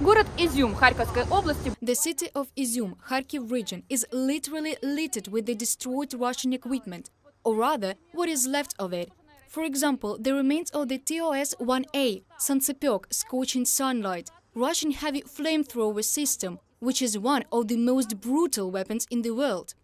The city of Izium, Kharkiv region, is literally littered with the destroyed Russian equipment, or rather, what is left of it. For example, the remains of the TOS-1A, Sansepek, scorching sunlight, Russian heavy flamethrower system, which is one of the most brutal weapons in the world.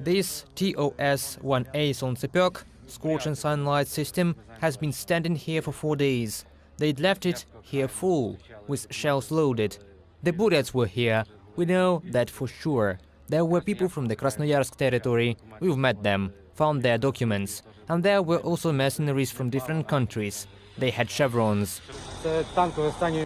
This TOS-1A Sansepek, scorching sunlight system, has been standing here for 4 days. They'd left it here full, with shells loaded. The bullets were here, we know that for sure. There were people from the Krasnoyarsk territory, we've met them, found their documents. And there were also mercenaries from different countries. They had chevrons.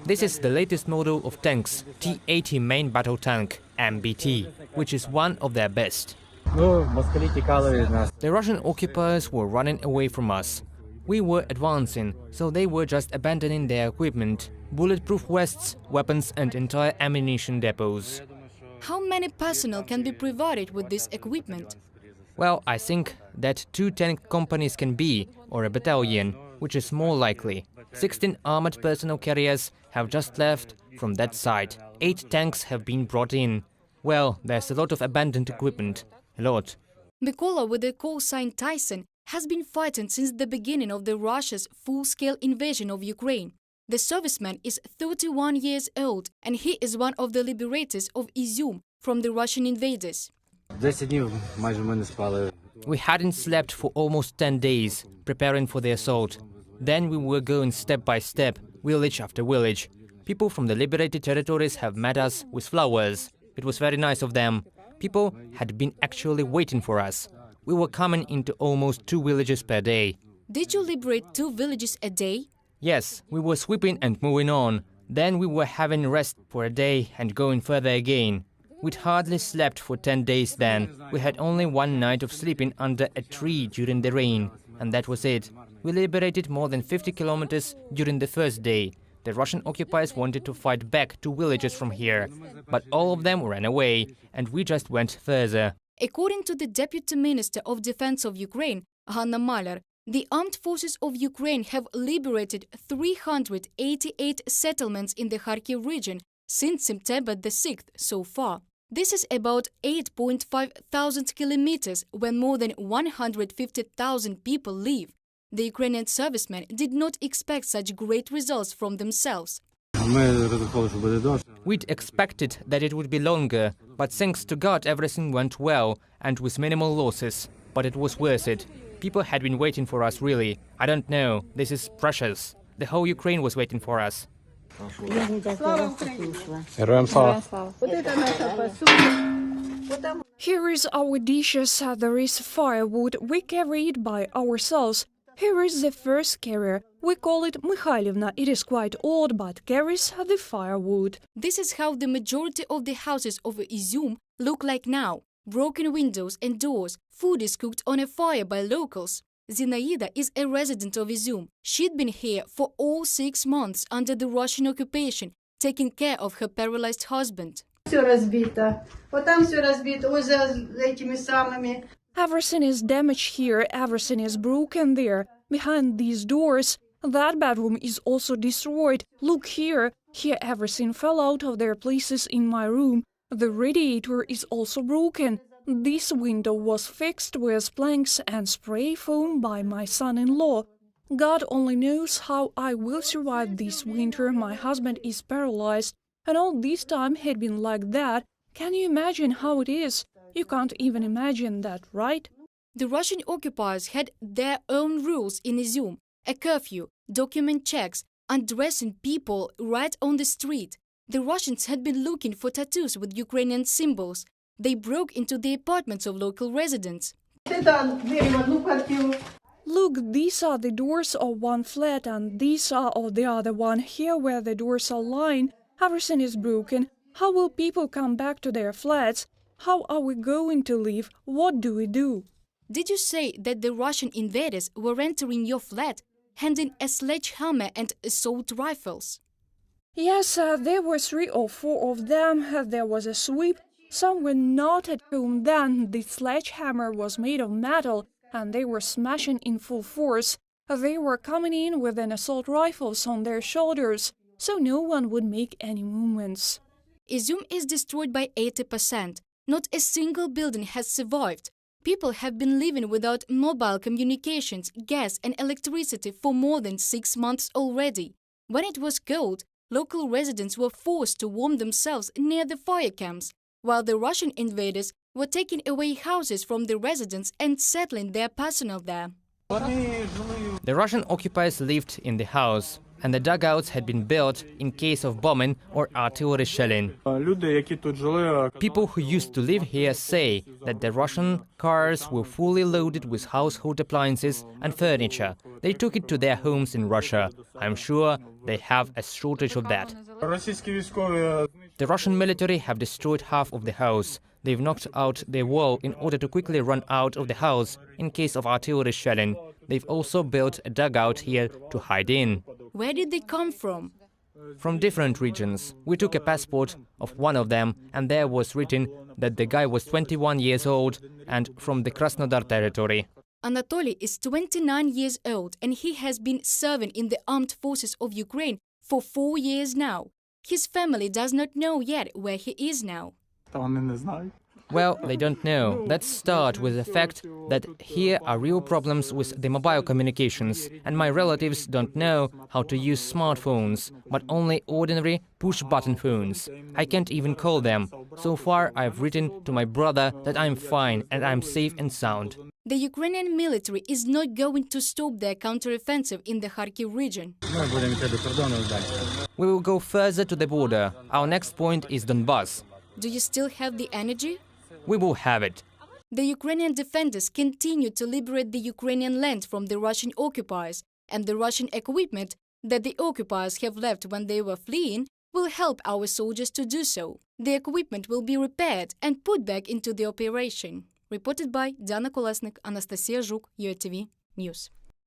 This is the latest model of tanks, T-80 main battle tank, MBT, which is one of their best. The Russian occupiers were running away from us. We were advancing, so they were just abandoning their equipment, bulletproof vests, weapons and entire ammunition depots. How many personnel can be provided with this equipment? Well, I think that 2 tank companies can be, or a battalion, which is more likely. 16 armored personnel carriers have just left from that site. 8 tanks have been brought in. Well, there's a lot of abandoned equipment. A lot. Mykola, with the call sign Tyson, has been fighting since the beginning of the Russia's full-scale invasion of Ukraine. The serviceman is 31 years old, and he is one of the liberators of Izium from the Russian invaders. We hadn't slept for almost 10 days, preparing for the assault. Then we were going step by step, village after village. People from the liberated territories have met us with flowers. It was very nice of them. People had been actually waiting for us. We were coming into almost 2 villages per day. Did you liberate 2 villages a day? Yes, we were sweeping and moving on. Then we were having rest for a day and going further again. We'd hardly slept for 10 days then. We had only 1 night of sleeping under a tree during the rain. And that was it. We liberated more than 50 kilometers during the first day. The Russian occupiers wanted to fight back 2 villages from here. But all of them ran away, and we just went further. According to the Deputy Minister of Defense of Ukraine, Hanna Maler, the armed forces of Ukraine have liberated 388 settlements in the Kharkiv region since September the 6th so far. This is about 8.5 thousand kilometers when more than 150,000 people live. The Ukrainian servicemen did not expect such great results from themselves. We'd expected that it would be longer, but thanks to God everything went well and with minimal losses. But it was worth it. People had been waiting for us, really. I don't know, this is precious. The whole Ukraine was waiting for us. Here is our dishes, there is firewood, we carry it by ourselves. Here is the first carrier, we call it Mikhailivna, it is quite old but carries the firewood. This is how the majority of the houses of Izium look like now. Broken windows and doors, food is cooked on a fire by locals. Zinaida is a resident of Izium. She'd been here for all 6 months under the Russian occupation, taking care of her paralyzed husband. Everything is damaged here, everything is broken there. Behind these doors, that bedroom is also destroyed. Look here, here everything fell out of their places in my room. The radiator is also broken. This window was fixed with planks and spray foam by my son-in-law. God only knows how I will survive this winter. My husband is paralyzed, and all this time had been like that. Can you imagine how it is? You can't even imagine that, right? The Russian occupiers had their own rules in Izium: a curfew, document checks, undressing people right on the street. The Russians had been looking for tattoos with Ukrainian symbols. They broke into the apartments of local residents. Look, these are the doors of one flat and these are of the other one. Here where the doors are lying, everything is broken. How will people come back to their flats? How are we going to live? What do we do? Did you say that the Russian invaders were entering your flat, handing a sledgehammer and assault rifles? Yes, there were 3 or 4 of them. There was a sweep. Some were not at home then. The sledgehammer was made of metal, and they were smashing in full force. They were coming in with an assault rifles on their shoulders. so no one would make any movements. Izium is destroyed by 80%. Not a single building has survived. People have been living without mobile communications, gas and electricity for more than 6 months already. When it was cold, local residents were forced to warm themselves near the fire camps, while the Russian invaders were taking away houses from the residents and settling their personnel there. The Russian occupiers lived in the house, and the dugouts had been built in case of bombing or artillery shelling. People who used to live here say that the Russian cars were fully loaded with household appliances and furniture. They took it to their homes in Russia. I'm sure they have a shortage of that. The Russian military have destroyed half of the house. They've knocked out the wall in order to quickly run out of the house in case of artillery shelling. They've also built a dugout here to hide in. Where did they come from? From different regions. We took a passport of one of them, and there was written that the guy was 21 years old and from the Krasnodar territory. Anatoly is 29 years old and he has been serving in the armed forces of Ukraine for 4 years now. His family does not know yet where he is now. Well, they don't know. Let's start with the fact that here are real problems with the mobile communications, and my relatives don't know how to use smartphones, but only ordinary push-button phones. I can't even call them. So far, I've written to my brother that I'm fine and I'm safe and sound. The Ukrainian military is not going to stop their counteroffensive in the Kharkiv region. We will go further to the border. Our next point is Donbass. Do you still have the energy? We will have it. The Ukrainian defenders continue to liberate the Ukrainian land from the Russian occupiers, and the Russian equipment that the occupiers have left when they were fleeing will help our soldiers to do so. The equipment will be repaired and put back into the operation. Reported by Diana Kolesnik, Anastasia Zhuk, UATV News.